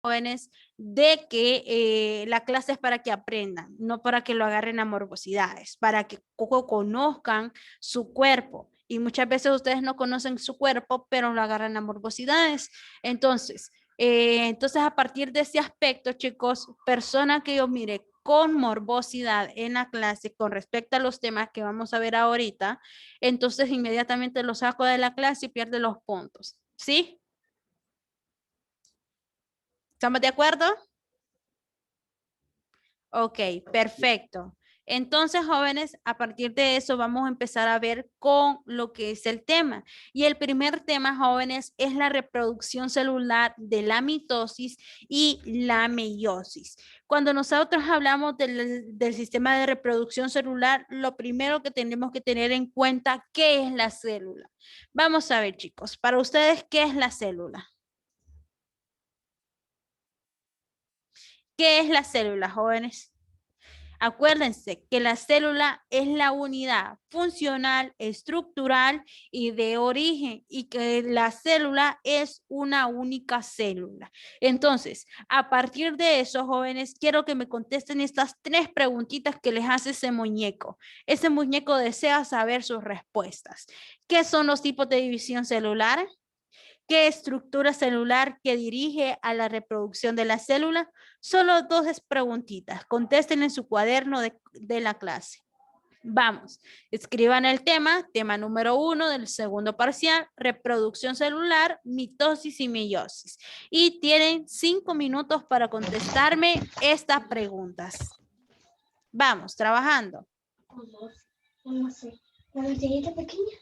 jóvenes de que la clase es para que aprendan, no para que lo agarren a morbosidades, para que conozcan su cuerpo. Y muchas veces ustedes no conocen su cuerpo, pero lo agarran a morbosidades. Entonces, a partir de ese aspecto, chicos, persona que yo mire con morbosidad en la clase con respecto a los temas que vamos a ver ahorita, entonces inmediatamente lo saco de la clase y pierde los puntos. ¿Sí? ¿Estamos de acuerdo? Ok, perfecto. Entonces, jóvenes, a partir de eso vamos a empezar a ver con lo que es el tema. Y el primer tema, jóvenes, es la reproducción celular de la mitosis y la meiosis. Cuando nosotros hablamos del sistema de reproducción celular, lo primero que tenemos que tener en cuenta, ¿qué es la célula? Vamos a ver, chicos, para ustedes, ¿qué es la célula? ¿Qué es la célula, jóvenes? Acuérdense que la célula es la unidad funcional, estructural y de origen y que la célula es una única célula. Entonces, a partir de eso, jóvenes, quiero que me contesten estas tres preguntitas que les hace ese muñeco. Ese muñeco desea saber sus respuestas. ¿Qué son los tipos de división celular? ¿Qué estructura celular que dirige a la reproducción de la célula? Solo dos preguntitas. Contesten en su cuaderno de la clase. Vamos, escriban el tema número 1 del segundo parcial, reproducción celular, mitosis y meiosis. Y tienen 5 minutos para contestarme estas preguntas. Vamos, trabajando. No sé. ¿La botellita pequeña?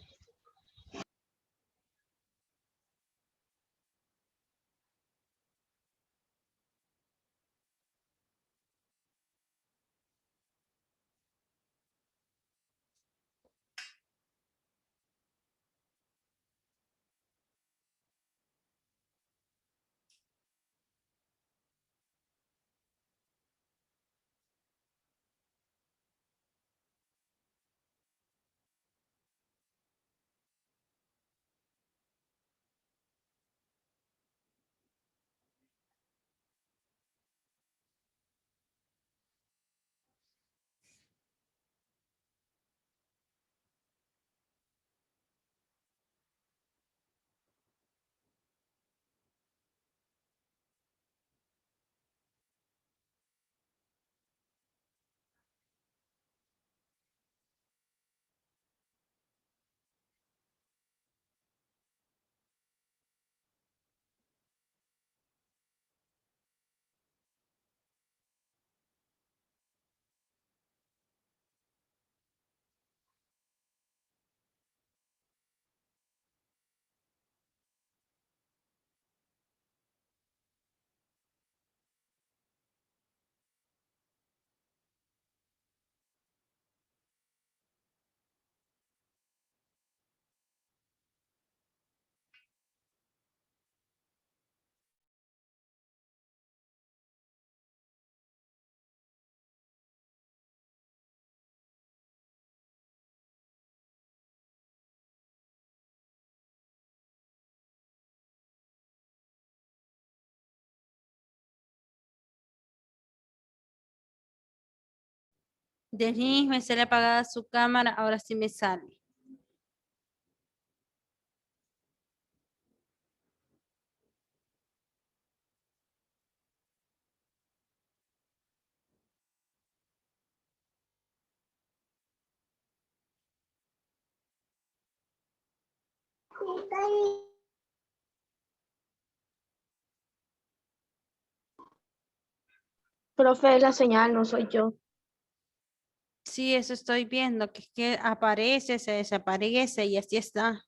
Denise, me sale apagada su cámara, ahora sí me sale. Profe, es la señal, no soy yo. Sí, eso estoy viendo, que es que aparece, se desaparece y así está.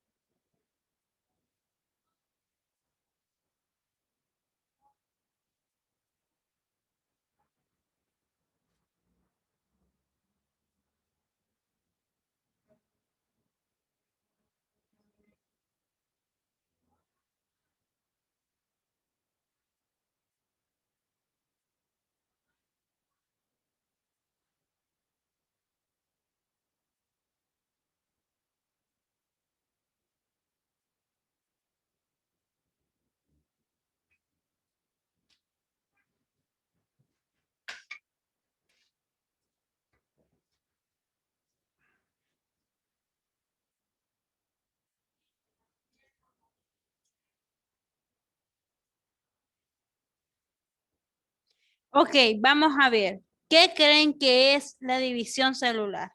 Ok, vamos a ver. ¿Qué creen que es la división celular?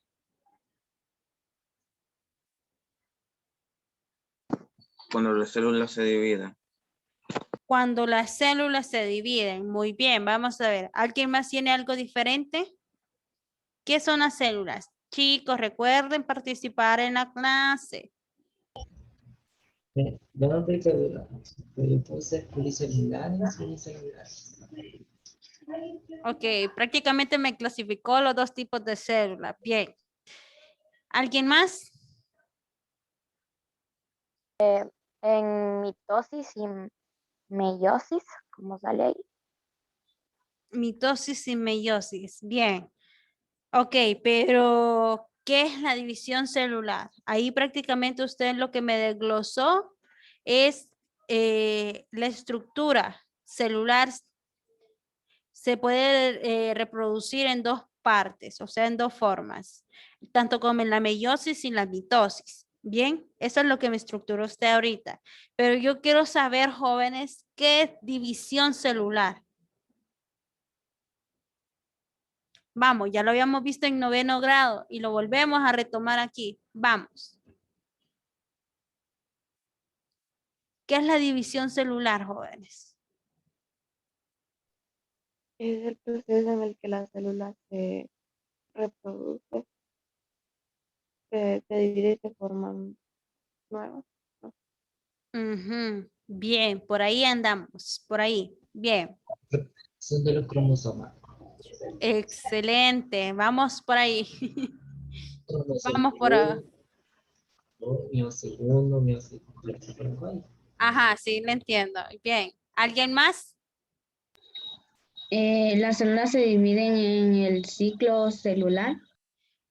Cuando las células se dividen. Cuando las células se dividen. Muy bien, vamos a ver. ¿Alguien más tiene algo diferente? ¿Qué son las células? Chicos, recuerden participar en la clase. Yo no estoy segura, pero yo puse pluricelulares, unicelulares. Ok, prácticamente me clasificó los dos tipos de células. Bien. ¿Alguien más? En mitosis y meiosis, como sale ahí. Mitosis y meiosis. Bien. Ok, pero ¿qué es la división celular? Ahí prácticamente usted lo que me desglosó es la estructura celular. Se puede reproducir en dos partes, o sea, en dos formas, tanto como en la meiosis y la mitosis. Bien, eso es lo que me estructuró usted ahorita. Pero yo quiero saber, jóvenes, ¿qué es división celular? Vamos, ya lo habíamos visto en 9º grado y lo volvemos a retomar aquí. Vamos. ¿Qué es la división celular, jóvenes? Es el proceso en el que la célula se reproduce, se divide y se forman nuevas. Ujú. Bien, por ahí andamos, por ahí. Bien, Son de los cromosomas. excelente. Vamos por ahí. Cromosoma Vamos por ahí. meiosis 1, meiosis 2. Ajá, sí, le entiendo. Bien. ¿Alguien más? Las células se dividen en el ciclo celular.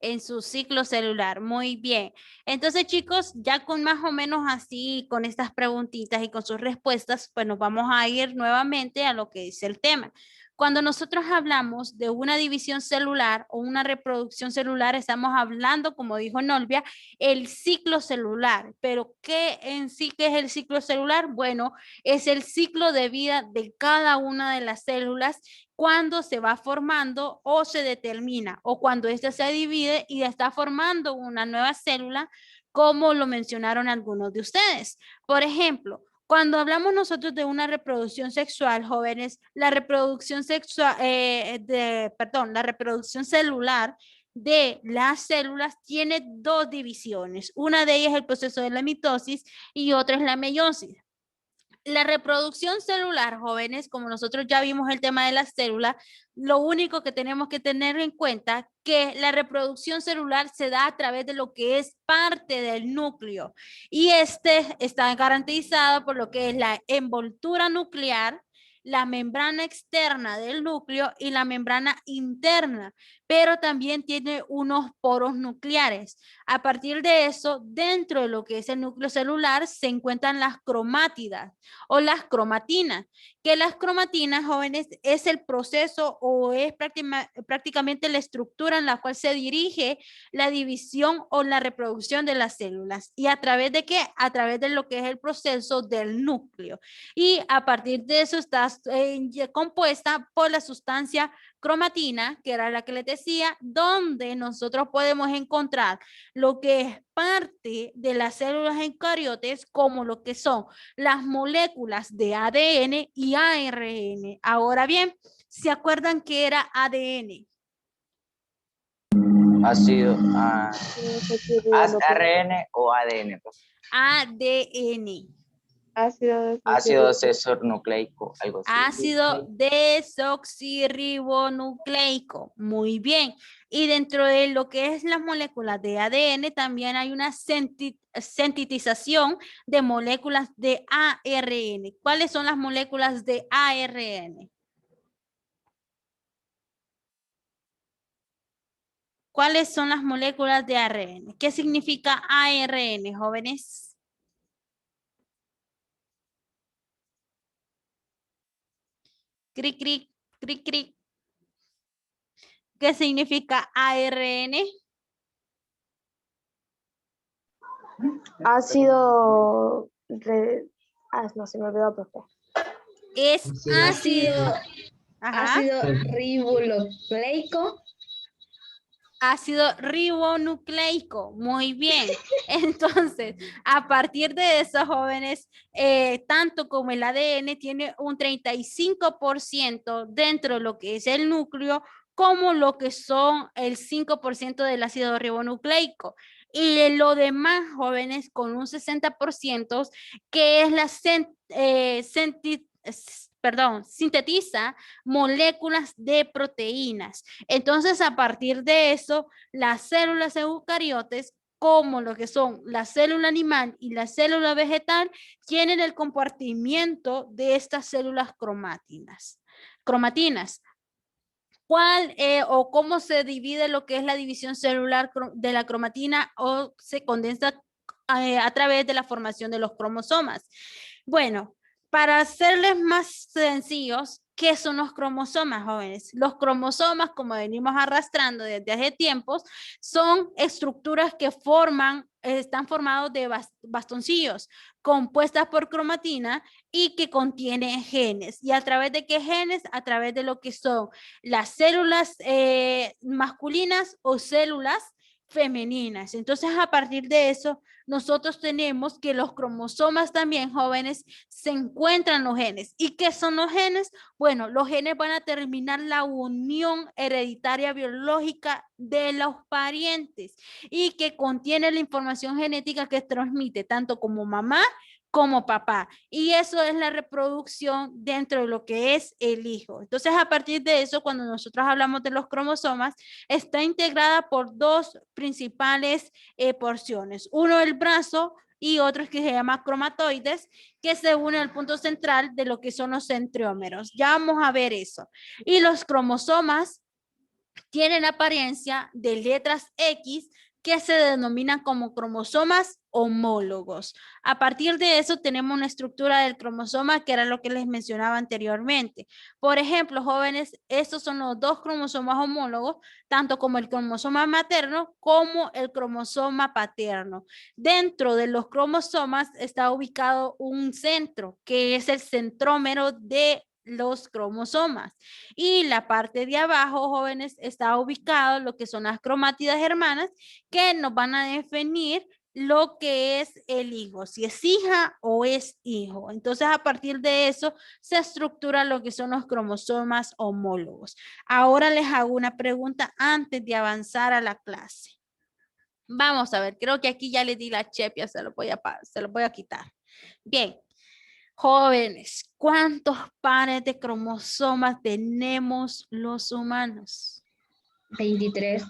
En su ciclo celular. Muy bien. Entonces, chicos, ya con más o menos así, con estas preguntitas y con sus respuestas, pues nos vamos a ir nuevamente a lo que dice el tema. Cuando nosotros hablamos de una división celular o una reproducción celular, estamos hablando, como dijo Nolvia, el ciclo celular. Pero ¿qué en sí qué es el ciclo celular? Bueno, es el ciclo de vida de cada una de las células cuando se va formando o se determina o cuando ésta se divide y está formando una nueva célula, como lo mencionaron algunos de ustedes. Por ejemplo, cuando hablamos nosotros de una reproducción sexual, jóvenes, la reproducción sexual, la reproducción celular de las células tiene dos divisiones. Una de ellas es el proceso de la mitosis y otra es la meiosis. La reproducción celular, jóvenes, como nosotros ya vimos el tema de las células, lo único que tenemos que tener en cuenta que la reproducción celular se da a través de lo que es parte del núcleo y este está garantizado por lo que es la envoltura nuclear, la membrana externa del núcleo y la membrana interna, pero también tiene unos poros nucleares. A partir de eso, dentro de lo que es el núcleo celular se encuentran las cromátidas o las cromatinas, que las cromatinas, jóvenes, es el proceso o es prácticamente la estructura en la cual se dirige la división o la reproducción de las células. ¿Y a través de qué? A través de lo que es el proceso del núcleo. Y a partir de eso está compuesta por la sustancia cromatina, que era la que les decía, donde nosotros podemos encontrar lo que es parte de las células eucariotes, como lo que son las moléculas de ADN y ARN. Ahora bien, ¿se acuerdan que era ADN? Ácido, Desoxirribonucleico. ARN o ADN. Pues. ADN. Ácido desoxirribonucleico, algo así. Ácido desoxirribonucleico. Muy bien. Y dentro de lo que es las moléculas de ADN también hay una sintetización de moléculas de ARN. ¿Cuáles son las moléculas de ARN? ¿Cuáles son las moléculas de ARN? ¿Qué significa ARN, jóvenes? Cric, cric, cric, cric. ¿Qué significa ARN? Ácido, no se me olvidó, profe. Es ácido Ajá. Ácido ribonucleico. Ácido ribonucleico. Muy bien. Entonces, a partir de eso, jóvenes, tanto como el ADN tiene un 35% dentro de lo que es el núcleo, como lo que son el 5% del ácido ribonucleico. Y lo demás, jóvenes, con un 60%, que es la sintetiza moléculas de proteínas. Entonces, a partir de eso, las células eucariotes, como lo que son la célula animal y la célula vegetal, tienen el compartimiento de estas células cromatinas. ¿Cuál o cómo se divide lo que es la división celular de la cromatina o se condensa a través de la formación de los cromosomas? Bueno, para hacerles más sencillos, ¿qué son los cromosomas, jóvenes? Los cromosomas, como venimos arrastrando desde hace tiempos, son estructuras que están formados de bastoncillos compuestas por cromatina y que contienen genes. ¿Y a través de qué genes? A través de lo que son las células masculinas o células femeninas. Entonces, a partir de eso, nosotros tenemos que los cromosomas también, jóvenes, se encuentran los genes. ¿Y qué son los genes? Bueno, los genes van a determinar la unión hereditaria biológica de los parientes y que contiene la información genética que transmite tanto como mamá como papá. Y eso es la reproducción dentro de lo que es el hijo. Entonces, a partir de eso, cuando nosotros hablamos de los cromosomas, está integrada por dos principales porciones. Uno, el brazo, y otro que se llama cromatoides, que se une al punto central de lo que son los centrómeros. Ya vamos a ver eso. Y los cromosomas tienen apariencia de letras X que se denominan como cromosomas homólogos. A partir de eso tenemos una estructura del cromosoma que era lo que les mencionaba anteriormente. Por ejemplo, jóvenes, estos son los dos cromosomas homólogos, tanto como el cromosoma materno como el cromosoma paterno. Dentro de los cromosomas está ubicado un centro, que es el centrómero de los cromosomas, y la parte de abajo, jóvenes, está ubicado lo que son las cromátidas hermanas que nos van a definir lo que es el hijo, si es hija o es hijo. Entonces, a partir de eso se estructura lo que son los cromosomas homólogos. Ahora les hago una pregunta antes de avanzar a la clase. Vamos a ver, creo que aquí ya le di la chepia, se lo voy a quitar. Bien. Jóvenes, ¿cuántos pares de cromosomas tenemos los humanos? 23.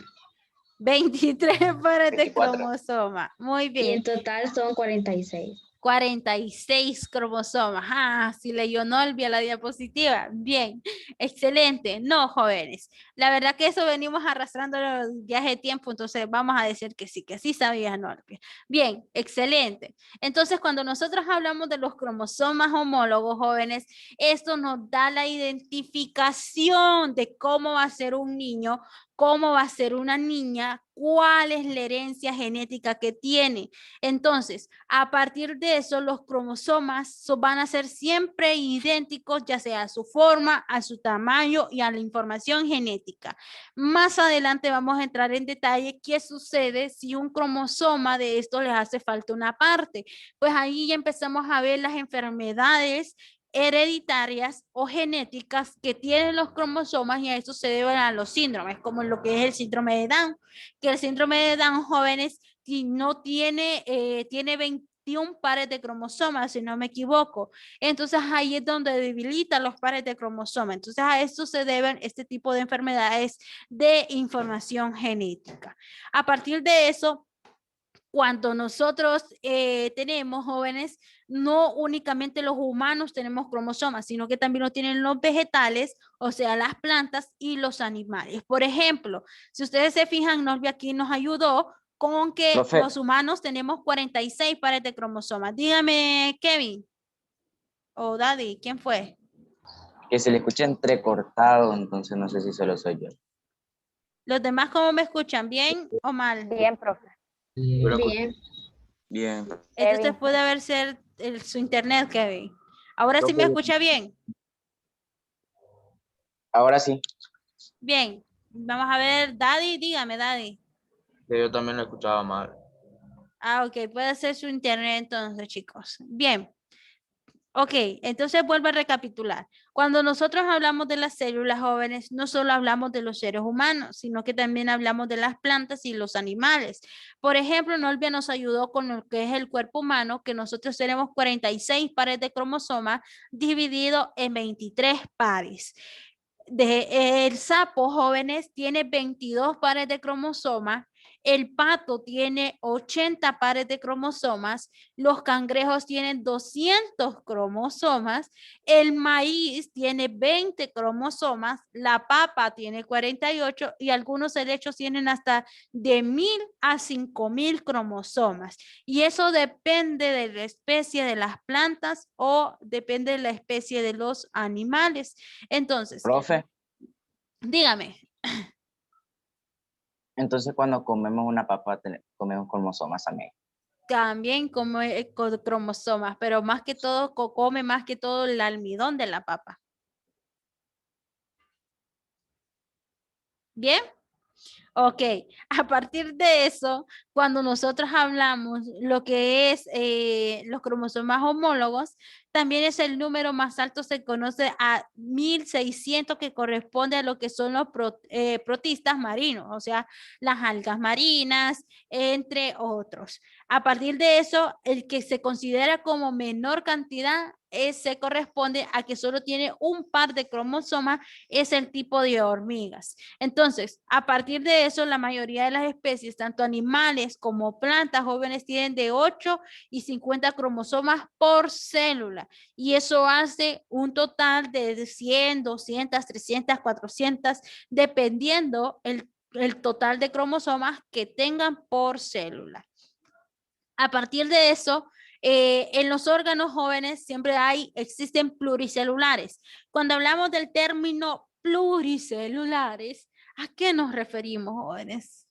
23 pares 24. de cromosomas. Muy Y bien. en total son 46. 46 cromosomas. Ah, sí leyó Nolvia la diapositiva. Bien, excelente. No, jóvenes. La verdad que eso venimos arrastrando ya hace tiempo, entonces vamos a decir que sí sabía Nolvia. Bien, excelente. Entonces, cuando nosotros hablamos de los cromosomas homólogos, jóvenes, esto nos da la identificación de cómo va a ser un niño, cómo va a ser una niña, cuál es la herencia genética que tiene. Entonces, a partir de eso, los cromosomas van a ser siempre idénticos, ya sea a su forma, a su tamaño y a la información genética. Más adelante vamos a entrar en detalle qué sucede si un cromosoma de estos les hace falta una parte. Pues ahí ya empezamos a ver las enfermedades hereditarias o genéticas que tienen los cromosomas, y a eso se deben a los síndromes, como lo que es el síndrome de Down, que el síndrome de Down, jóvenes, no tiene 21 pares de cromosomas, si no me equivoco. Entonces ahí es donde debilita los pares de cromosomas. Entonces a eso se deben este tipo de enfermedades de información genética. A partir de eso, cuando nosotros tenemos, jóvenes, no únicamente los humanos tenemos cromosomas, sino que también lo tienen los vegetales, o sea, las plantas y los animales. Por ejemplo, si ustedes se fijan, Norby aquí nos ayudó con que los humanos tenemos 46 pares de cromosomas. Dígame, Kevin o Daddy, ¿quién fue? Que se le escucha entrecortado, entonces no sé si solo soy yo. ¿Los demás cómo me escuchan? ¿Bien o mal? Bien, profe. Bien. Bien. Entonces puede haber ser su internet, Kevin. Ahora sí me escucha bien. Ahora sí. Bien, vamos a ver, Daddy, dígame, Daddy. Que yo también lo escuchaba mal. Ah, ok, puede ser su internet entonces, chicos. Bien. Ok, entonces vuelvo a recapitular. Cuando nosotros hablamos de las células jóvenes, no solo hablamos de los seres humanos, sino que también hablamos de las plantas y los animales. Por ejemplo, Nolvia nos ayudó con lo que es el cuerpo humano, que nosotros tenemos 46 pares de cromosomas dividido en 23 pares. El sapo jóvenes tiene 22 pares de cromosomas, el pato tiene 80 pares de cromosomas, los cangrejos tienen 200 cromosomas, el maíz tiene 20 cromosomas, la papa tiene 48 y algunos helechos tienen hasta de 1000 a 5000 cromosomas. Y eso depende de la especie de las plantas o depende de la especie de los animales. Entonces, Profe, dígame. entonces cuando comemos una papa, comemos cromosomas también. También come cromosomas, pero más que todo come más que todo el almidón de la papa. ¿Bien? Ok, a partir de eso, cuando nosotros hablamos lo que es los cromosomas homólogos, también es el número más alto, se conoce a 1600, que corresponde a lo que son los protistas marinos, o sea, las algas marinas, entre otros. A partir de eso, el que se considera como menor cantidad se corresponde a que solo tiene un par de cromosomas, es el tipo de hormigas. Entonces, a partir de eso, la mayoría de las especies, tanto animales como plantas jóvenes, tienen de 8 y 50 cromosomas por célula. Y eso hace un total de 100, 200, 300, 400, dependiendo el total de cromosomas que tengan por célula. A partir de eso, en los órganos jóvenes siempre existen pluricelulares. Cuando hablamos del término pluricelulares, ¿a qué nos referimos, jóvenes?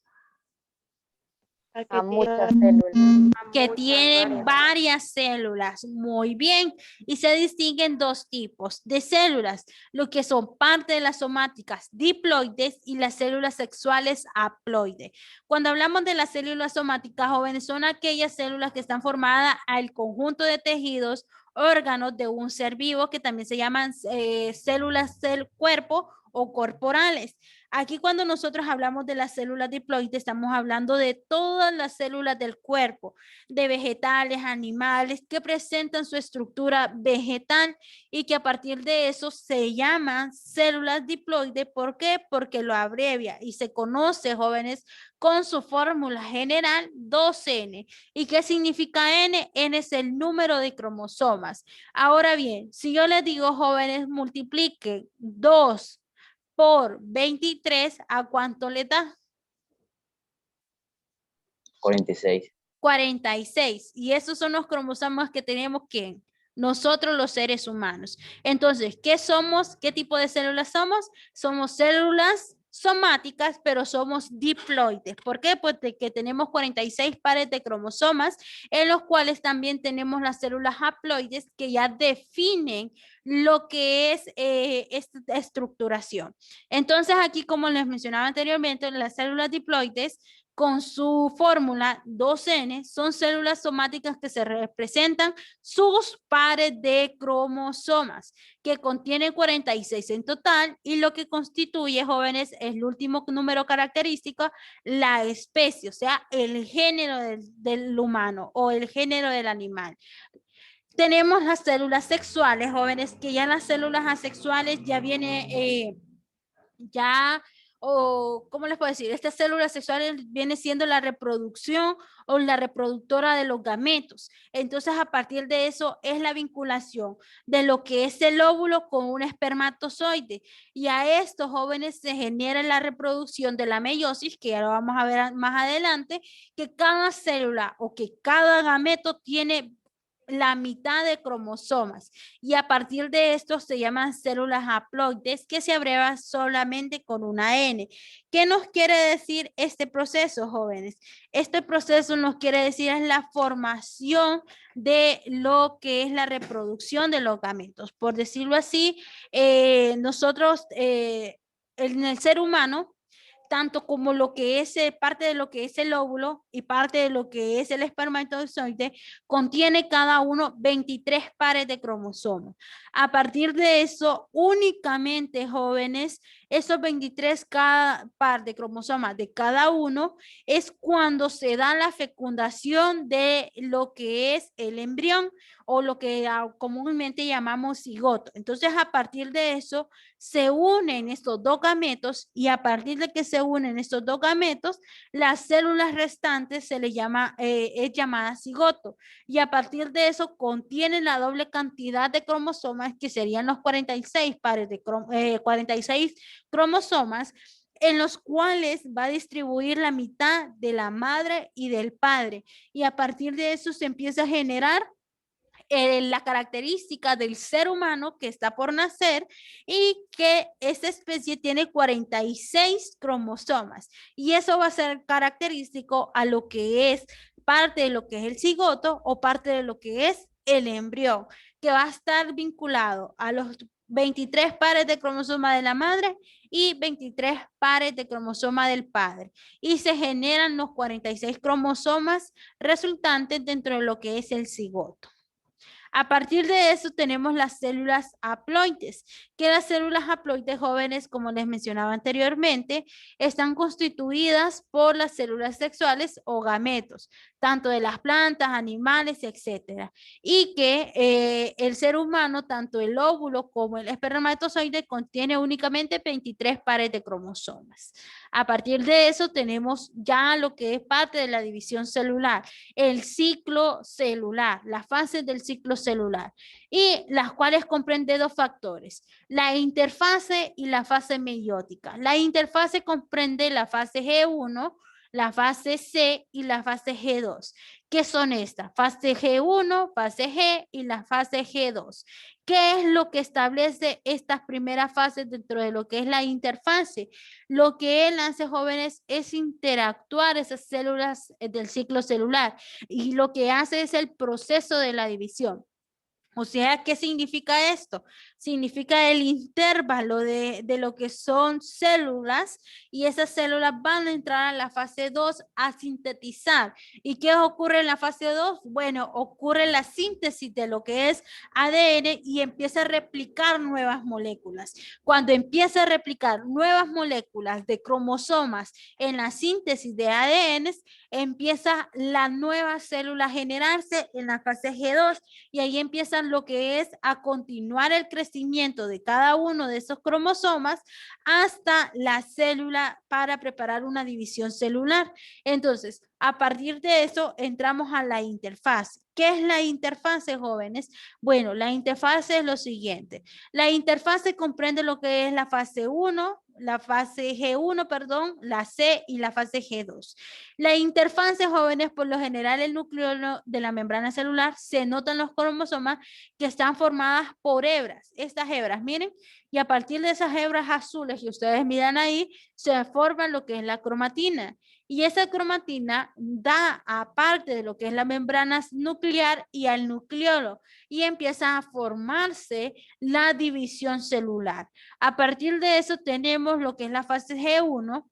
A muchas células. Que tienen varias células. Muy bien. Y se distinguen dos tipos de células, lo que son parte de las somáticas diploides y las células sexuales haploides. Cuando hablamos de las células somáticas jóvenes, son aquellas células que están formadas al conjunto de tejidos, órganos de un ser vivo, que también se llaman células del cuerpo o corporales. Aquí cuando nosotros hablamos de las células diploides, estamos hablando de todas las células del cuerpo, de vegetales, animales, que presentan su estructura vegetal y que a partir de eso se llaman células diploides. ¿Por qué? Porque lo abrevia y se conoce, jóvenes, con su fórmula general 2N. ¿Y qué significa N? N es el número de cromosomas. Ahora bien, si yo les digo, jóvenes, multipliquen 2 por 23, ¿a cuánto le da? 46. 46. Y esos son los cromosomas que tenemos que nosotros los seres humanos. Entonces, ¿qué somos? ¿Qué tipo de células somos? Somos células somáticas, pero somos diploides. ¿Por qué? Porque tenemos 46 pares de cromosomas, en los cuales también tenemos las células haploides que ya definen lo que es esta estructuración. Entonces, aquí, como les mencionaba anteriormente, las células diploides con su fórmula 2N son células somáticas que se representan sus pares de cromosomas, que contienen 46 en total, y lo que constituye, jóvenes, es el último número característico, la especie, o sea, el género del humano o el género del animal. Tenemos las células sexuales, jóvenes, que ya las células asexuales ya viene o ¿cómo les puedo decir? Estas células sexuales viene siendo la reproducción o la reproductora de los gametos. Entonces, a partir de eso es la vinculación de lo que es el óvulo con un espermatozoide. Y a estos jóvenes se genera la reproducción de la meiosis, que ya lo vamos a ver más adelante, que cada célula o que cada gameto tiene la mitad de cromosomas y a partir de esto se llaman células haploides que se abrevan solamente con una N. ¿Qué nos quiere decir este proceso, jóvenes? Este proceso nos quiere decir es la formación de lo que es la reproducción de los gametos. Por decirlo así, nosotros en el ser humano, tanto como lo que es parte de lo que es el óvulo y parte de lo que es el espermatozoide, contiene cada uno 23 pares de cromosomas. A partir de eso, únicamente, jóvenes, esos 23 par de cromosomas de cada uno es cuando se da la fecundación de lo que es el embrión o lo que comúnmente llamamos cigoto. Entonces, a partir de eso, se unen estos dos gametos y a partir de que se unen estos dos gametos, las células restantes se les llama, es llamada cigoto y a partir de eso contienen la doble cantidad de cromosomas que serían los 46 pares de 46 cromosomas en los cuales va a distribuir la mitad de la madre y del padre y a partir de eso se empieza a generar la característica del ser humano que está por nacer y que esta especie tiene 46 cromosomas y eso va a ser característico a lo que es parte de lo que es el cigoto o parte de lo que es el embrión, que va a estar vinculado a los 23 pares de cromosoma de la madre y 23 pares de cromosoma del padre y se generan los 46 cromosomas resultantes dentro de lo que es el cigoto. A partir de eso tenemos las células haploides, que las células haploides jóvenes, como les mencionaba anteriormente, están constituidas por las células sexuales o gametos, tanto de las plantas, animales, etcétera. Y que el ser humano, tanto el óvulo como el espermatozoide, contiene únicamente 23 pares de cromosomas. A partir de eso tenemos ya lo que es parte de la división celular, el ciclo celular, las fases del ciclo celular, y las cuales comprende dos factores, la interfase y la fase meiótica. La interfase comprende la fase G1, la fase C y la fase G2. ¿Qué son estas? Fase G1, fase G y la fase G2. ¿Qué es lo que establece estas primeras fases dentro de lo que es la interfase? Lo que él hace, jóvenes, es interactuar esas células del ciclo celular y lo que hace es el proceso de la división. O sea, ¿qué significa esto? Significa el intervalo de lo que son células y esas células van a entrar a la fase 2 a sintetizar. ¿Y qué ocurre en la fase 2? Bueno, ocurre la síntesis de lo que es ADN y empieza a replicar nuevas moléculas. Cuando empieza a replicar nuevas moléculas de cromosomas en la síntesis de ADN, empieza la nueva célula a generarse en la fase G2 y ahí empiezan lo que es a continuar el crecimiento de cada uno de esos cromosomas hasta la célula para preparar una división celular. Entonces, a partir de eso entramos a la interfase. ¿Qué es la interfase, jóvenes? Bueno, la interfase es lo siguiente. La interfase comprende lo que es la fase 1, la fase G1, perdón, la C y la fase G2. La interfase, jóvenes, por lo general el núcleo de la membrana celular se notan los cromosomas que están formadas por hebras. Estas hebras, miren, y a partir de esas hebras azules que ustedes miran ahí, se forma lo que es la cromatina. Y esa cromatina da aparte de lo que es la membrana nuclear y al nucleolo y empieza a formarse la división celular. A partir de eso tenemos lo que es la fase G1,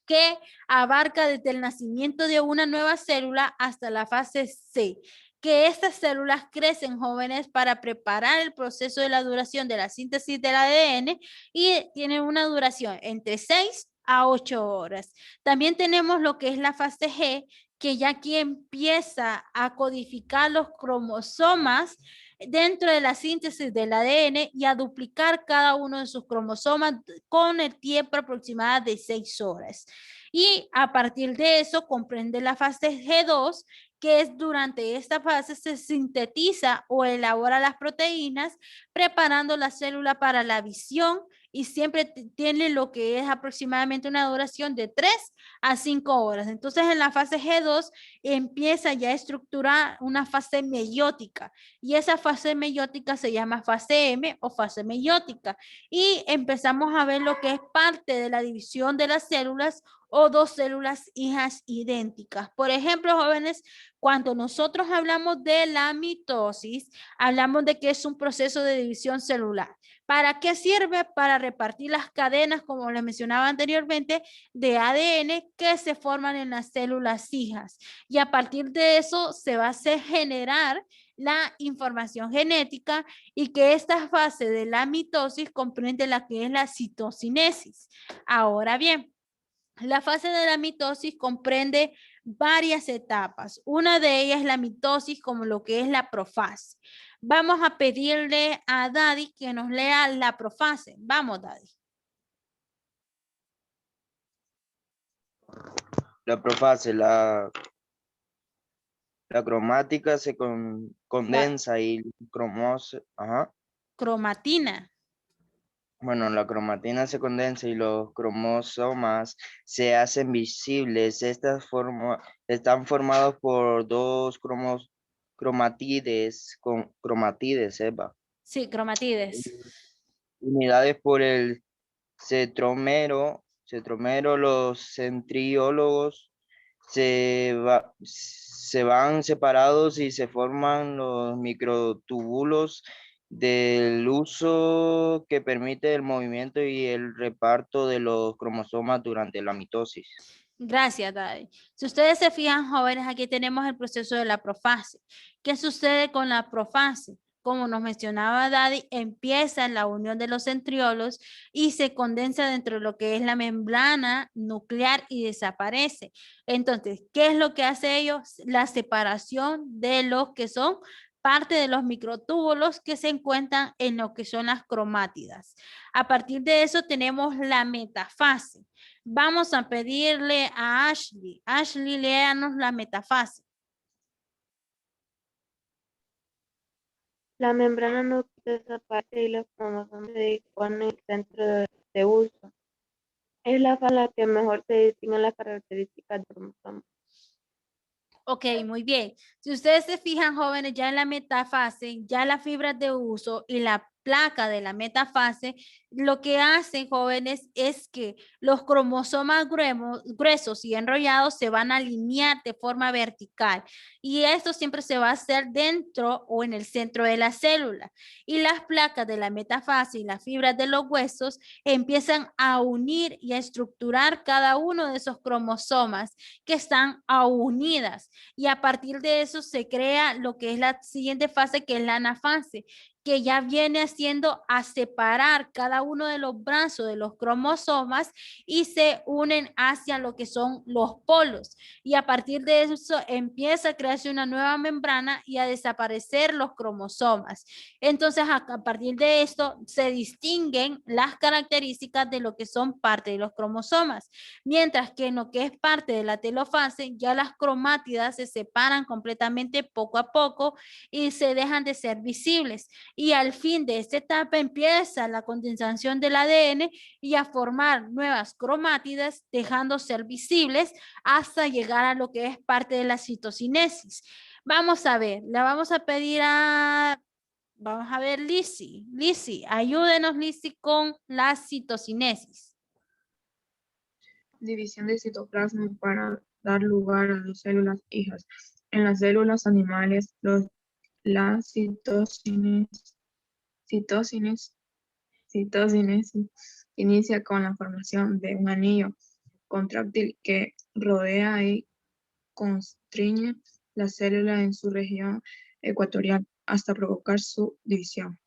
que abarca desde el nacimiento de una nueva célula hasta la fase C, que estas células crecen, jóvenes, para preparar el proceso de la duración de la síntesis del ADN y tienen una duración entre 6 a 8 horas. También tenemos lo que es la fase G, que ya aquí empieza a codificar los cromosomas dentro de la síntesis del ADN y a duplicar cada uno de sus cromosomas con el tiempo aproximado de 6 horas. Y a partir de eso comprende la fase G2, que es durante esta fase se sintetiza o elabora las proteínas, preparando la célula para la visión y siempre tiene lo que es aproximadamente una duración de 3 a 5 horas. Entonces en la fase G2 empieza ya a estructurar una fase meiótica y esa fase meiótica se llama fase M o fase meiótica y empezamos a ver lo que es parte de la división de las células o dos células hijas idénticas. Por ejemplo, jóvenes, cuando nosotros hablamos de la mitosis, hablamos de que es un proceso de división celular. ¿Para qué sirve? Para repartir las cadenas, como les mencionaba anteriormente, de ADN que se forman en las células hijas. Y a partir de eso se va a hacer generar la información genética y que esta fase de la mitosis comprende la que es la citocinesis. Ahora bien, la fase de la mitosis comprende varias etapas. Una de ellas es la mitosis como lo que es la profase. Vamos a pedirle a Daddy que nos lea la profase. Vamos, Daddy. La profase, la cromática se condensa y Cromatina. Bueno, la cromatina se condensa y los cromosomas se hacen visibles. Están formados por dos cromatides, Eva. Sí, cromatides. Unidades por el centrómero, los centriólogos se van separados y se forman los microtúbulos del uso que permite el movimiento y el reparto de los cromosomas durante la mitosis. Gracias, Daddy. Si ustedes se fijan, jóvenes, aquí tenemos el proceso de la profase. ¿Qué sucede con la profase? Como nos mencionaba Daddy, empieza la unión de los centriolos y se condensa dentro de lo que es la membrana nuclear y desaparece. Entonces, ¿qué es lo que hace ellos? La separación de los que son parte de los microtúbulos que se encuentran en lo que son las cromátidas. A partir de eso tenemos la metafase. Vamos a pedirle a Ashley. Ashley, léanos la metafase. La membrana nuclear desaparece y los cromosomas se disponen en el centro de uso. Es la fase en la que mejor se distinguen las características del cromosoma. Ok, muy bien. Si ustedes se fijan, jóvenes, ya en la metafase, ya las fibras de uso y la placa de la metafase, lo que hacen, jóvenes, es que los cromosomas gruesos y enrollados se van a alinear de forma vertical y esto siempre se va a hacer dentro o en el centro de la célula y las placas de la metafase y las fibras de los huesos empiezan a unir y a estructurar cada uno de esos cromosomas que están unidas y a partir de eso se crea lo que es la siguiente fase, que es la anafase, que ya viene haciendo a separar cada uno de los brazos de los cromosomas y se unen hacia lo que son los polos. Y a partir de eso empieza a crearse una nueva membrana y a desaparecer los cromosomas. Entonces, a partir de esto se distinguen las características de lo que son parte de los cromosomas. Mientras que en lo que es parte de la telofase, ya las cromátidas se separan completamente poco a poco y se dejan de ser visibles. Y al fin de esta etapa empieza la condensación del ADN y a formar nuevas cromátidas, dejando ser visibles hasta llegar a lo que es parte de la citocinesis. Vamos a ver, le vamos a pedir vamos a ver, Lizzy. Lizzy, ayúdenos, Lizzy, con la citocinesis. División de citoplasma para dar lugar a las células hijas. En las células animales, la citocinesis inicia con la formación de un anillo contráctil que rodea y constriñe la célula en su región ecuatorial hasta provocar su división.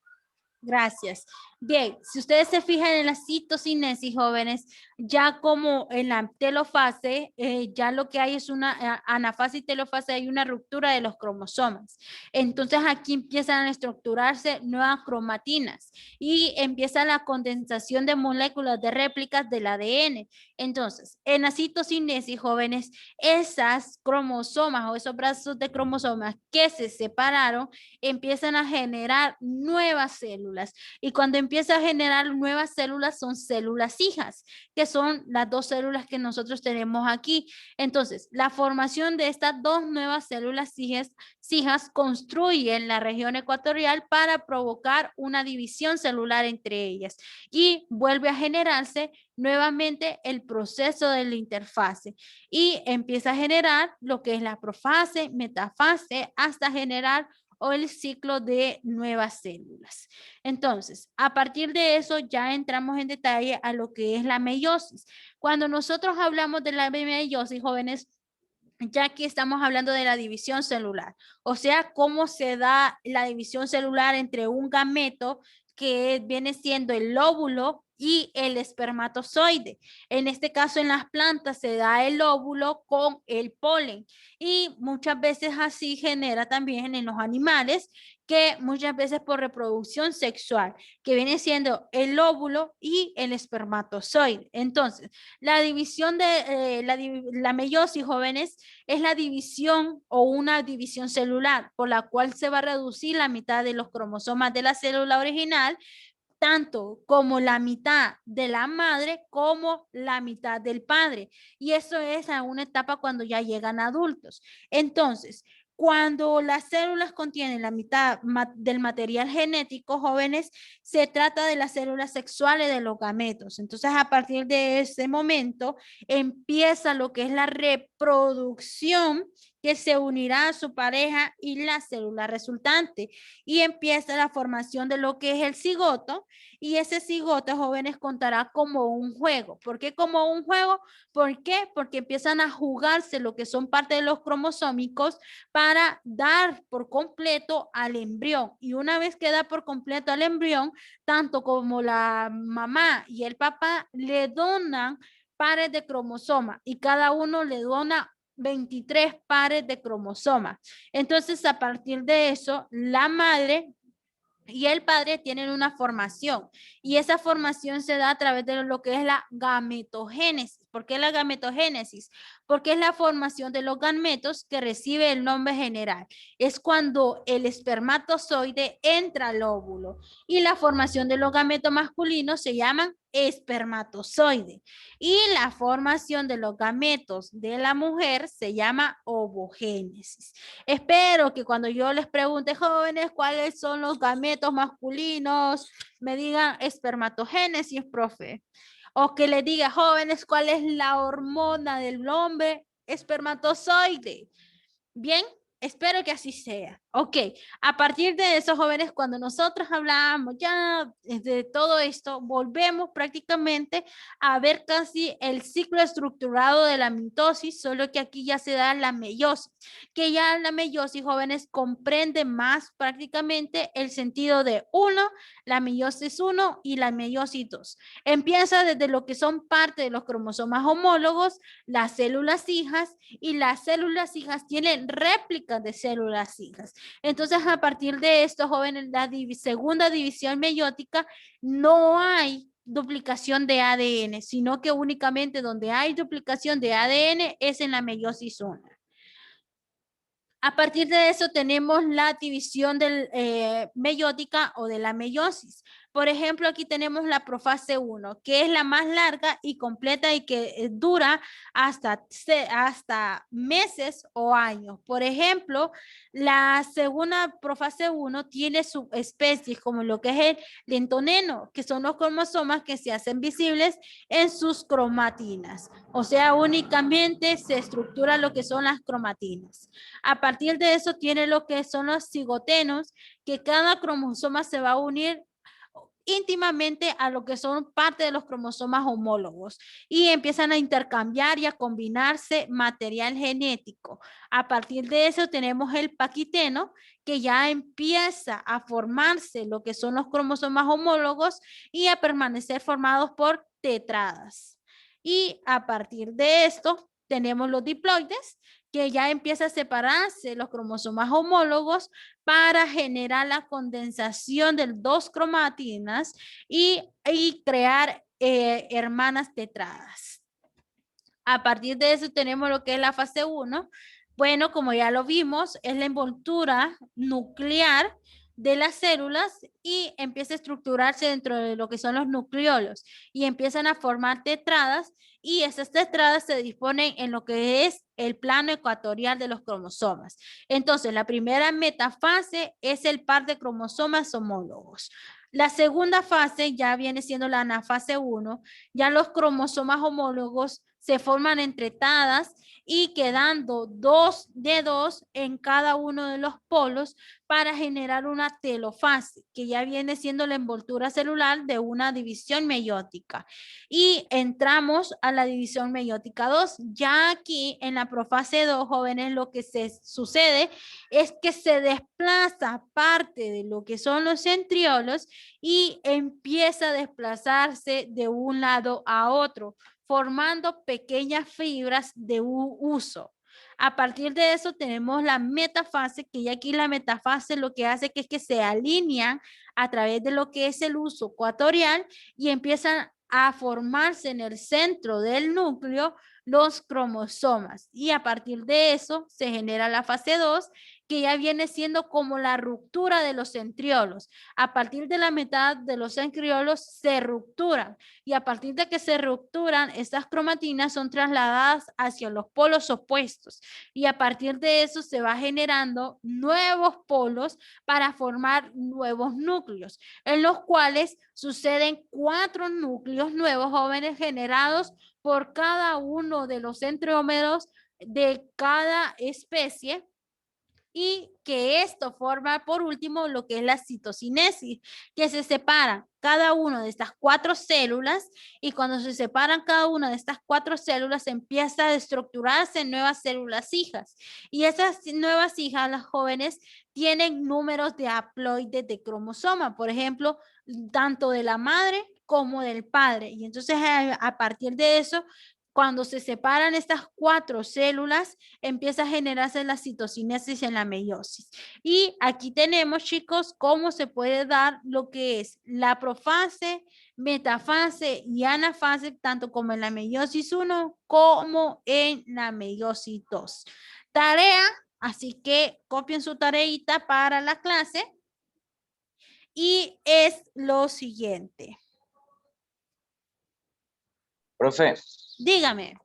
Gracias. Bien, si ustedes se fijan en la citocinesis, jóvenes, ya como en la telofase, ya lo que hay es una anafase y telofase, hay una ruptura de los cromosomas. Entonces aquí empiezan a estructurarse nuevas cromatinas y empieza la condensación de moléculas de réplicas del ADN. Entonces, en la citocinesis, jóvenes, esas cromosomas o esos brazos de cromosomas que se separaron empiezan a generar nuevas células y cuando empieza a generar nuevas células son células hijas, que son las dos células que nosotros tenemos aquí. Entonces, la formación de estas dos nuevas células hijas construye en la región ecuatorial para provocar una división celular entre ellas y vuelve a generarse nuevamente el proceso de la interfase y empieza a generar lo que es la profase, metafase, hasta generar o el ciclo de nuevas células. Entonces, a partir de eso ya entramos en detalle a lo que es la meiosis. Cuando nosotros hablamos de la meiosis, jóvenes, ya aquí estamos hablando de la división celular, o sea, cómo se da la división celular entre un gameto que viene siendo el óvulo y el espermatozoide. En este caso, en las plantas se da el óvulo con el polen y muchas veces así genera también en los animales que muchas veces por reproducción sexual, que viene siendo el óvulo y el espermatozoide. Entonces, la división de la meiosis, jóvenes, es la división o una división celular por la cual se va a reducir la mitad de los cromosomas de la célula original, tanto como la mitad de la madre como la mitad del padre. Y eso es a una etapa cuando ya llegan adultos. Entonces, cuando las células contienen la mitad del material genético, jóvenes, se trata de las células sexuales de los gametos. Entonces, a partir de ese momento, empieza lo que es la reproducción que se unirá a su pareja y la célula resultante. Y empieza la formación de lo que es el cigoto. Y ese cigoto, jóvenes, contará como un juego. ¿Por qué como un juego? ¿Por qué? Porque empiezan a jugarse lo que son parte de los cromosómicos para dar por completo al embrión. Y una vez que da por completo al embrión, tanto como la mamá y el papá le donan pares de cromosoma y cada uno le dona 23 pares de cromosomas. Entonces, a partir de eso, la madre y el padre tienen una formación y esa formación se da a través de lo que es la gametogénesis. ¿Por qué la gametogénesis? Porque es la formación de los gametos que recibe el nombre general. Es cuando el espermatozoide entra al óvulo y la formación de los gametos masculinos se llaman espermatozoide y la formación de los gametos de la mujer se llama ovogénesis. Espero que cuando yo les pregunte, jóvenes, cuáles son los gametos masculinos, me digan espermatogénesis, profe. O que les diga, jóvenes, cuál es la hormona del hombre, espermatozoide. Bien, espero que así sea. Ok, a partir de eso, jóvenes, cuando nosotros hablábamos ya de todo esto, volvemos prácticamente a ver casi el ciclo estructurado de la mitosis, solo que aquí ya se da la meiosis, que ya la meiosis, jóvenes, comprende más prácticamente el sentido de la meiosis 1 y la meiosis 2. Empieza desde lo que son parte de los cromosomas homólogos, las células hijas, y las células hijas tienen réplicas de células hijas. Entonces, a partir de esto, jóvenes, la segunda división meiótica no hay duplicación de ADN, sino que únicamente donde hay duplicación de ADN es en la meiosis 1. A partir de eso tenemos la división meiótica o de la meiosis. Por ejemplo, aquí tenemos la profase 1, que es la más larga y completa y que dura hasta meses o años. Por ejemplo, la segunda profase 1 tiene subespecies como lo que es el lentoneno, que son los cromosomas que se hacen visibles en sus cromatinas. O sea, únicamente se estructura lo que son las cromatinas. A partir de eso tiene lo que son los cigotenos, que cada cromosoma se va a unir íntimamente a lo que son parte de los cromosomas homólogos y empiezan a intercambiar y a combinarse material genético. A partir de eso tenemos el paquiteno, que ya empieza a formarse lo que son los cromosomas homólogos y a permanecer formados por tetradas. Y a partir de esto tenemos los diploides, que ya empieza a separarse los cromosomas homólogos para generar la condensación de dos cromatinas y crear hermanas tetradas. A partir de eso tenemos lo que es la fase 1. Bueno, como ya lo vimos, es la envoltura nuclear de las células y empieza a estructurarse dentro de lo que son los nucleolos y empiezan a formar tetradas y esas tetradas se disponen en lo que es el plano ecuatorial de los cromosomas. Entonces, la primera metafase es el par de cromosomas homólogos. La segunda fase ya viene siendo la anafase 1, ya los cromosomas homólogos se forman entre tetradas y quedando 2 de 2 en cada uno de los polos para generar una telofase, que ya viene siendo la envoltura celular de una división meiótica. Y entramos a la división meiótica 2. Ya aquí en la profase 2, jóvenes, lo que se sucede es que se desplaza parte de lo que son los centriolos y empieza a desplazarse de un lado a otro, formando pequeñas fibras de uso. A partir de eso tenemos la metafase, que ya aquí la metafase lo que hace es que se alinean a través de lo que es el uso ecuatorial y empiezan a formarse en el centro del núcleo los cromosomas. Y a partir de eso se genera la fase 2, que ya viene siendo como la ruptura de los centriolos. A partir de la mitad de los centriolos se rupturan y a partir de que se rupturan, estas cromatinas son trasladadas hacia los polos opuestos y a partir de eso se va generando nuevos polos para formar nuevos núcleos, en los cuales suceden 4 núcleos nuevos, jóvenes, generados por cada uno de los centrómeros de cada especie. Y que esto forma por último lo que es la citocinesis, que se separan cada una de estas 4 células y cuando se separan cada una de estas 4 células empieza a estructurarse en nuevas células hijas y esas nuevas hijas, las jóvenes, tienen números de haploides de cromosoma, por ejemplo, tanto de la madre como del padre, y entonces a partir de eso, cuando se separan estas 4 células, empieza a generarse la citocinesis en la meiosis. Y aquí tenemos, chicos, cómo se puede dar lo que es la profase, metafase y anafase, tanto como en la meiosis 1 como en la meiosis 2. Tarea, así que copien su tareita para la clase. Y es lo siguiente. Profe, Dígame.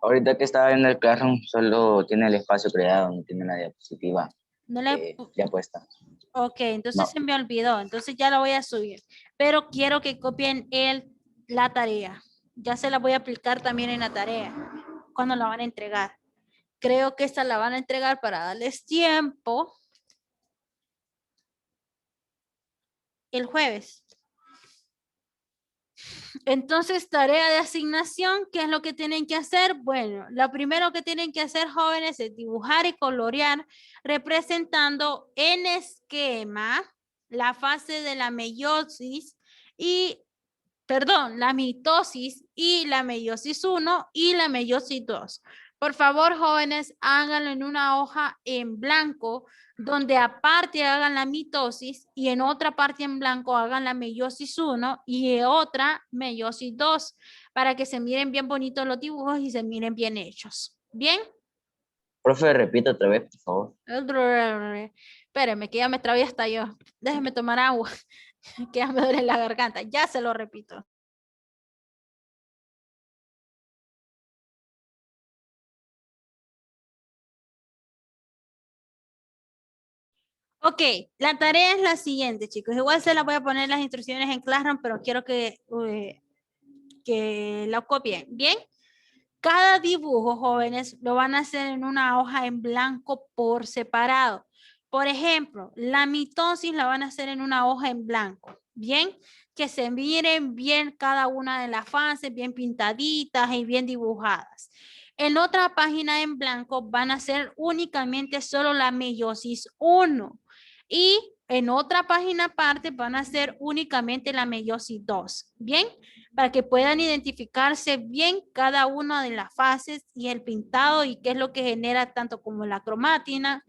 ahorita que estaba viendo el Classroom, solo tiene el espacio creado, no tiene la diapositiva No le... ya puesta. Ok, entonces No. se me olvidó, entonces ya la voy a subir. Pero quiero que copien la tarea. Ya se la voy a aplicar también en la tarea. ¿Cuándo la van a entregar? Creo que esta la van a entregar para darles tiempo. El jueves. Entonces, tarea de asignación, ¿qué es lo que tienen que hacer? Bueno, lo primero que tienen que hacer, jóvenes, es dibujar y colorear representando en esquema la fase de la meiosis y, perdón, la mitosis y la meiosis 1 y la meiosis 2. Por favor, jóvenes, háganlo en una hoja en blanco, donde aparte hagan la mitosis y en otra parte en blanco hagan la meiosis 1 y en otra meiosis 2, para que se miren bien bonitos los dibujos y se miren bien hechos. ¿Bien? Profe, repita otra vez, por favor. Espérenme, que ya me trabé hasta yo. Déjenme tomar agua, que ya me duele la garganta. Ya se lo repito. Ok, la tarea es la siguiente, chicos. Igual se la voy a poner las instrucciones en Classroom, pero quiero que la copien. ¿Bien? Cada dibujo, jóvenes, lo van a hacer en una hoja en blanco por separado. Por ejemplo, la mitosis la van a hacer en una hoja en blanco. ¿Bien? Que se miren bien cada una de las fases, bien pintaditas y bien dibujadas. En otra página en blanco van a hacer únicamente solo la meiosis 1. Y en otra página aparte van a hacer únicamente la meiosis 2. ¿Bien? Para que puedan identificarse bien cada una de las fases y el pintado y qué es lo que genera tanto como la cromatina,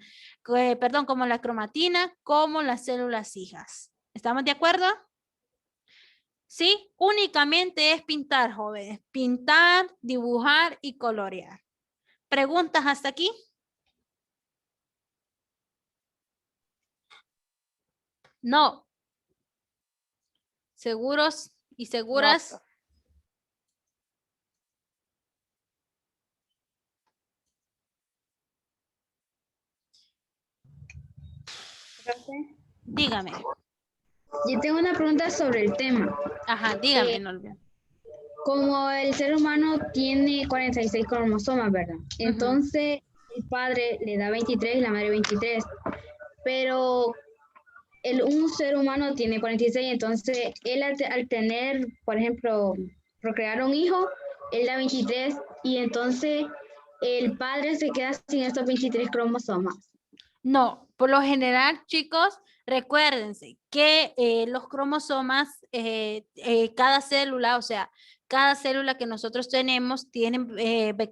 como las células hijas. ¿Estamos de acuerdo? Sí, únicamente es pintar, jóvenes. Pintar, dibujar y colorear. ¿Preguntas hasta aquí? No. ¿Seguros y seguras? Dígame. Yo tengo una pregunta sobre el tema. Ajá, dígame, Norvia. Como el ser humano tiene 46 cromosomas, ¿verdad? Entonces, el padre le da 23 y la madre 23. Pero un ser humano tiene 46, entonces él al tener, por ejemplo, procrear un hijo, él da 23 y entonces el padre se queda sin estos 23 cromosomas. No, por lo general, chicos, recuérdense que los cromosomas, cada célula, o sea, cada célula que nosotros tenemos tiene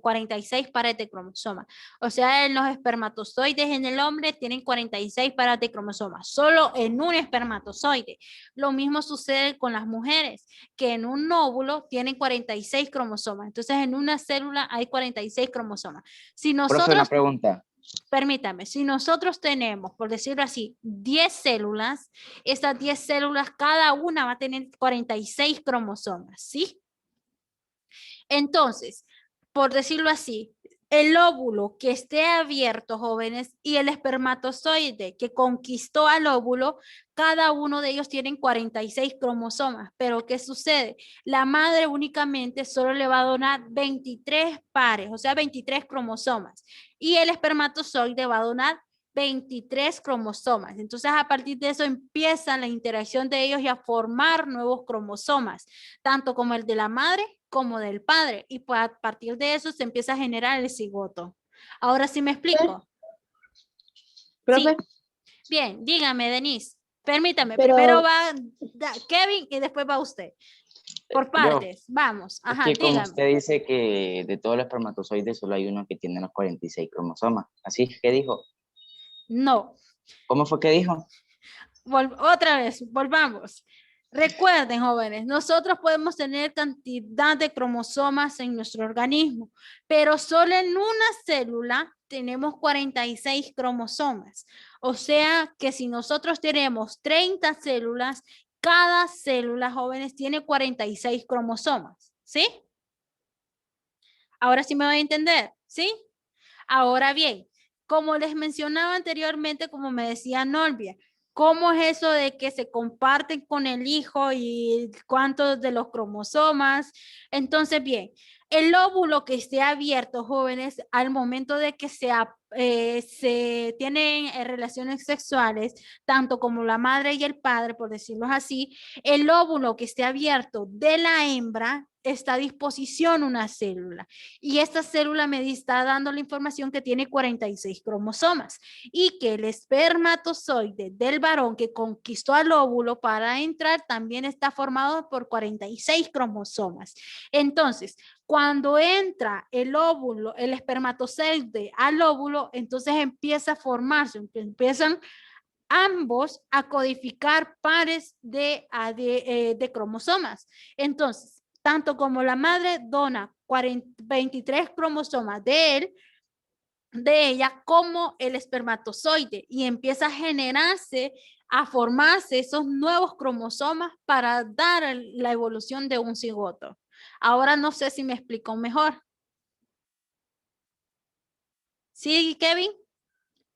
46 pares de cromosomas. O sea, en los espermatozoides en el hombre tienen 46 pares de cromosomas, solo en un espermatozoide. Lo mismo sucede con las mujeres, que en un óvulo tienen 46 cromosomas. Entonces, en una célula hay 46 cromosomas. Si Profe, una nosotros... pregunta. Permítame, si nosotros tenemos, por decirlo así, 10 células, estas 10 células, cada una va a tener 46 cromosomas, ¿sí? Entonces, por decirlo así, el óvulo que esté abierto, jóvenes, y el espermatozoide que conquistó al óvulo, cada uno de ellos tienen 46 cromosomas. Pero ¿qué sucede? La madre únicamente solo le va a donar 23 pares, o sea, 23 cromosomas. Y el espermatozoide va a donar 23 cromosomas. Entonces, a partir de eso empieza la interacción de ellos y a formar nuevos cromosomas, tanto como el de la madre como del padre. Y pues a partir de eso se empieza a generar el cigoto. Ahora sí me explico. Profe. Sí. Bien, dígame, Denise. Permítame, Pero- primero va Kevin y después va usted. Por partes, vamos. Ajá, Es que como dígame. usted dice que de todos los espermatozoides solo hay uno que tiene los 46 cromosomas. ¿Así es que dijo? No. ¿Cómo fue que dijo? Otra vez, volvamos. Recuerden, jóvenes, nosotros podemos tener cantidad de cromosomas en nuestro organismo, pero solo en una célula tenemos 46 cromosomas. O sea que si nosotros tenemos 30 células, cada célula, jóvenes, tiene 46 cromosomas, ¿sí? Ahora sí me voy a entender, ¿sí? Ahora bien, como les mencionaba anteriormente, como me decía Norvia, ¿cómo es eso de que se comparten con el hijo y cuántos de los cromosomas? Entonces, bien, el óvulo que esté abierto, jóvenes, al momento de que se tienen relaciones sexuales, tanto como la madre y el padre, por decirlo así, el óvulo que esté abierto de la hembra está a disposición una célula y esta célula me está dando la información que tiene 46 cromosomas y que el espermatozoide del varón que conquistó al óvulo para entrar también está formado por 46 cromosomas. Entonces, cuando entra el óvulo, el espermatozoide al óvulo, entonces empieza a formarse, empiezan ambos a codificar pares de cromosomas. Entonces, tanto como la madre dona 23 cromosomas de ella, como el espermatozoide, y empieza a generarse, a formarse esos nuevos cromosomas para dar la evolución de un cigoto. Ahora no sé si me explico mejor. ¿Sí, Kevin?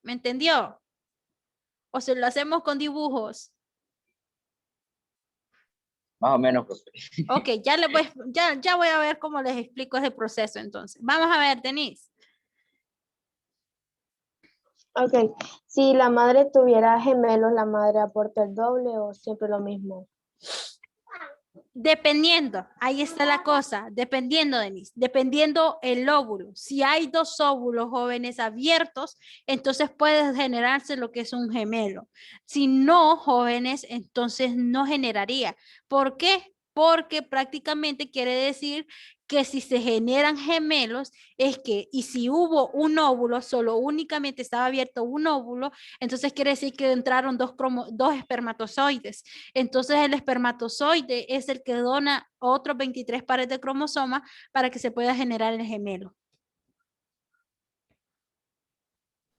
¿Me entendió? ¿O se lo hacemos con dibujos? Más o menos, profe. Ok, ya voy a ver cómo les explico ese proceso entonces. Vamos a ver, Denise. Ok, si la madre tuviera gemelos, ¿la madre aporta el doble o siempre lo mismo? Dependiendo, ahí está la cosa, dependiendo, Denise, dependiendo el óvulo. Si hay 2 óvulos jóvenes abiertos, entonces puede generarse lo que es un gemelo. Si no, jóvenes, entonces no generaría. ¿Por qué? Porque prácticamente quiere decir que si se generan gemelos, es que, y si hubo un óvulo, solo únicamente estaba abierto un óvulo, entonces quiere decir que entraron dos espermatozoides. Entonces el espermatozoide es el que dona otros 23 pares de cromosomas para que se pueda generar el gemelo.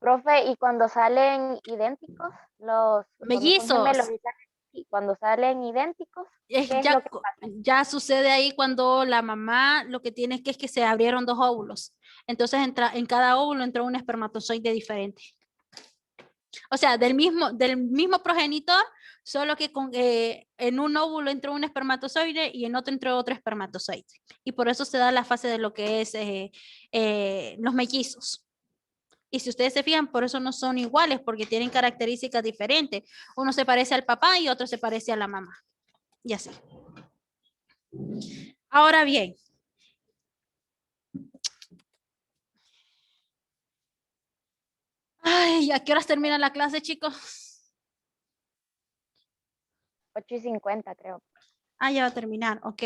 Profe, ¿y cuando salen idénticos? Los cuando son Mellizos. gemelos y cuando salen idénticos, ¿qué es Ya, lo que pasa? ya sucede ahí cuando la mamá lo que tiene es que se abrieron dos óvulos. Entonces en cada óvulo entró un espermatozoide diferente. O sea, del mismo progenitor, solo que en un óvulo entró un espermatozoide y en otro entró otro espermatozoide. Y por eso se da la fase de lo que es los mellizos. Y si ustedes se fijan, por eso no son iguales, porque tienen características diferentes. Uno se parece al papá y otro se parece a la mamá. Y así. Ahora bien. Ay, ¿a qué horas termina la clase, chicos? 8:50, creo. Ah, ya va a terminar, ok,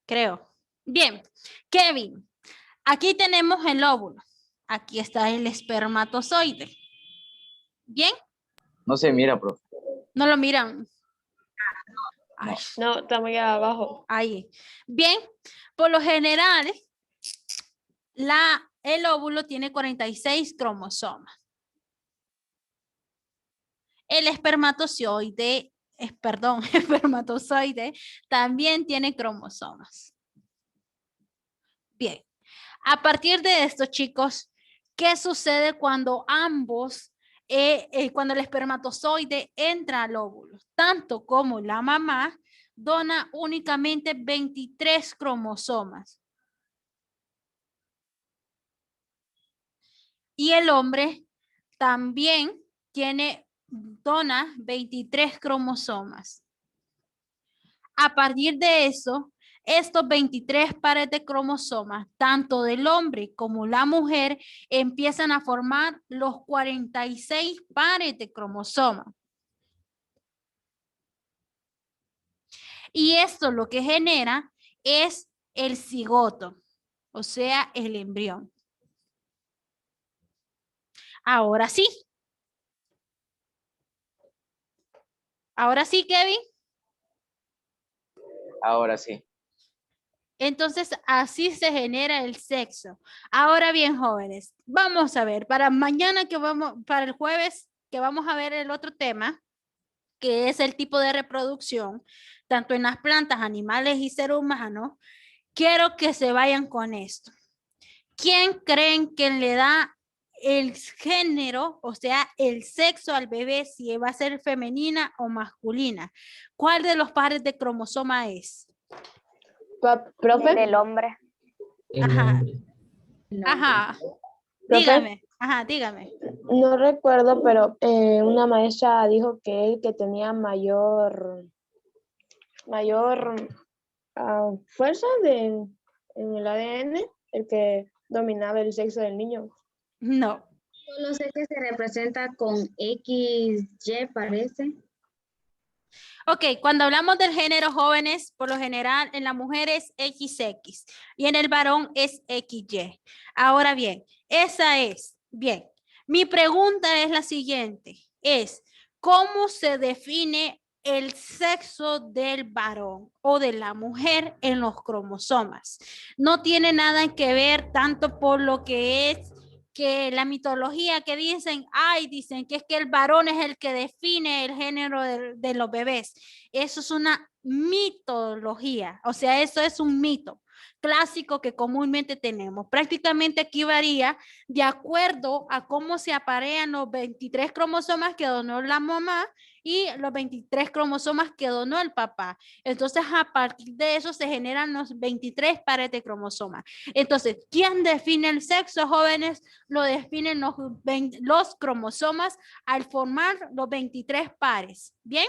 creo. Bien, Kevin, aquí tenemos el óvulo. Aquí está el espermatozoide. ¿Bien? No se mira, profe. ¿No lo miran? Ay, No, está muy abajo. ahí. Bien, por lo general, el óvulo tiene 46 cromosomas. El espermatozoide también tiene cromosomas. Bien, a partir de esto, chicos, ¿qué sucede cuando cuando el espermatozoide entra al óvulo? Tanto como la mamá dona únicamente 23 cromosomas. Y el hombre también dona 23 cromosomas. A partir de eso, estos 23 pares de cromosomas, tanto del hombre como la mujer, empiezan a formar los 46 pares de cromosomas. Y esto lo que genera es el cigoto, o sea, el embrión. Ahora sí. Ahora sí, Kevin. Ahora sí. Entonces, así se genera el sexo. Ahora bien, jóvenes, vamos a ver, para el jueves que vamos a ver el otro tema, que es el tipo de reproducción, tanto en las plantas, animales y ser humanos, quiero que se vayan con esto. ¿Quién creen que le da el género, o sea, el sexo al bebé, si va a ser femenina o masculina? ¿Cuál de los pares de cromosoma es? ¿Profe? Del hombre. Ajá. Ajá. ¿Profe? Dígame. Ajá, dígame. No recuerdo, pero una maestra dijo que el que tenía mayor fuerza en el ADN, el que dominaba el sexo del niño. No. Solo sé que se representa con XY, parece. Ok, cuando hablamos del género jóvenes, por lo general en la mujer es XX y en el varón es XY. Ahora bien, bien. Mi pregunta es la siguiente, ¿cómo se define el sexo del varón o de la mujer en los cromosomas? No tiene nada que ver tanto por lo que es que la mitología que dicen que es que el varón es el que define el género de los bebés. Eso es una mitología, o sea, eso es un mito clásico que comúnmente tenemos. Prácticamente aquí varía de acuerdo a cómo se aparean los 23 cromosomas que donó la mamá y los 23 cromosomas que donó el papá. Entonces, a partir de eso se generan los 23 pares de cromosomas. Entonces, ¿quién define el sexo, jóvenes? Lo definen los cromosomas al formar los 23 pares. ¿Bien?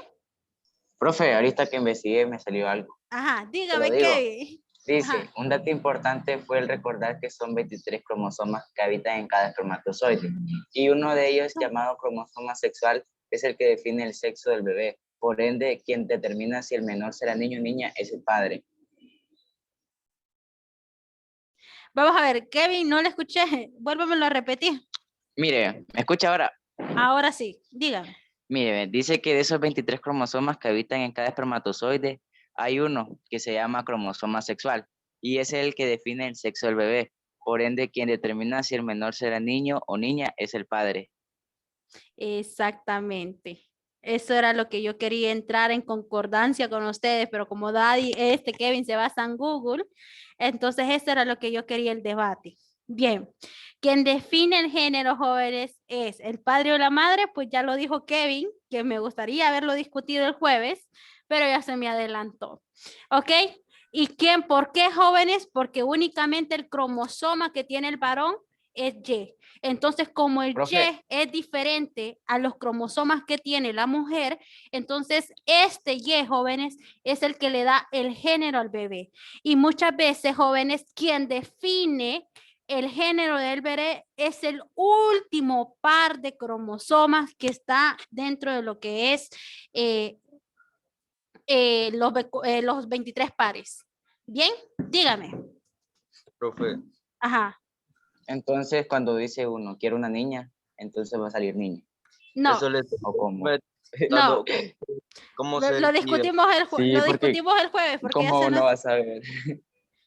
Profe, ahorita que investigué me salió algo. Ajá, Te dígame, lo digo. Kevin. Dice, Ajá. un dato importante fue el recordar que son 23 cromosomas que habitan en cada espermatozoide. Y uno de ellos, llamado cromosoma sexual, es el que define el sexo del bebé. Por ende, quien determina si el menor será niño o niña es el padre. Vamos a ver, Kevin, no le escuché. Vuélvamelo a repetir. Mire, ¿me escucha ahora? Ahora sí, dígame. Mire, dice que de esos 23 cromosomas que habitan en cada espermatozoide, hay uno que se llama cromosoma sexual y es el que define el sexo del bebé. Por ende, quien determina si el menor será niño o niña es el padre. Exactamente. Eso era lo que yo quería entrar en concordancia con ustedes, pero como Daddy, Kevin se basa en Google, entonces eso era lo que yo quería el debate. Bien, quien define el género, jóvenes, es el padre o la madre, pues ya lo dijo Kevin, que me gustaría haberlo discutido el jueves, pero ya se me adelantó. ¿Ok? ¿Y quién? ¿Por qué, jóvenes? Porque únicamente el cromosoma que tiene el varón es Y. Entonces, como el Profe. Y es diferente a los cromosomas que tiene la mujer, entonces este Y, jóvenes, es el que le da el género al bebé. Y muchas veces, jóvenes, quien define el género del bebé es el último par de cromosomas que está dentro de lo que es los 23 pares. ¿Bien? Dígame. Profe, Ajá. Entonces, cuando dice uno, quiero una niña, entonces va a salir niña. No, eso le ¿O cómo? me- no. ¿Cómo Lo se decide? discutimos Sí, lo porque discutimos el jueves, porque ¿cómo eso uno no va a es, saber?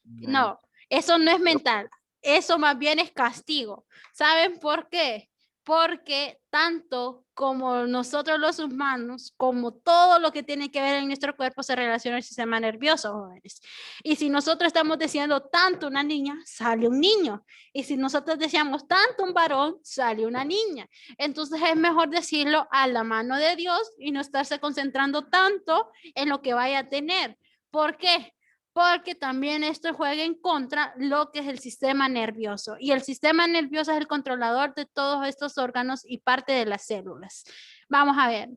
no, eso no es mental. Eso más bien es castigo. ¿Saben por qué? Porque tanto como nosotros los humanos, como todo lo que tiene que ver en nuestro cuerpo se relaciona al sistema nervioso, jóvenes. Y si nosotros estamos diciendo tanto una niña, sale un niño. Y si nosotros decíamos tanto un varón, sale una niña. Entonces es mejor decirlo a la mano de Dios y no estarse concentrando tanto en lo que vaya a tener. ¿Por qué? Porque también esto juega en contra lo que es el sistema nervioso. Y el sistema nervioso es el controlador de todos estos órganos y parte de las células. Vamos a ver.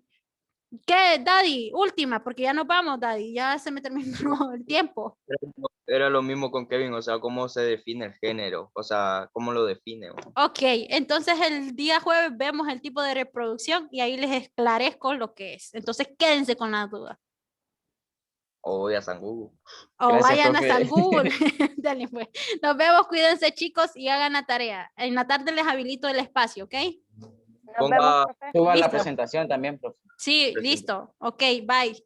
¿Qué, Daddy? Última, porque ya nos vamos, Daddy. Ya se me terminó el tiempo. Era lo mismo con Kevin, o sea, ¿cómo se define el género? O sea, ¿cómo lo define? Ok, entonces el día jueves vemos el tipo de reproducción y ahí les esclarezco lo que es. Entonces quédense con las dudas. O voy a San Google. O Gracias, vayan a profe. San Google. Dale, pues. Nos vemos, cuídense, chicos, y hagan la tarea. En la tarde les habilito el espacio, ¿ok? Nos Ponga- vemos, profe. Suba la Listo. presentación también, profe. Sí, listo. Ok, bye.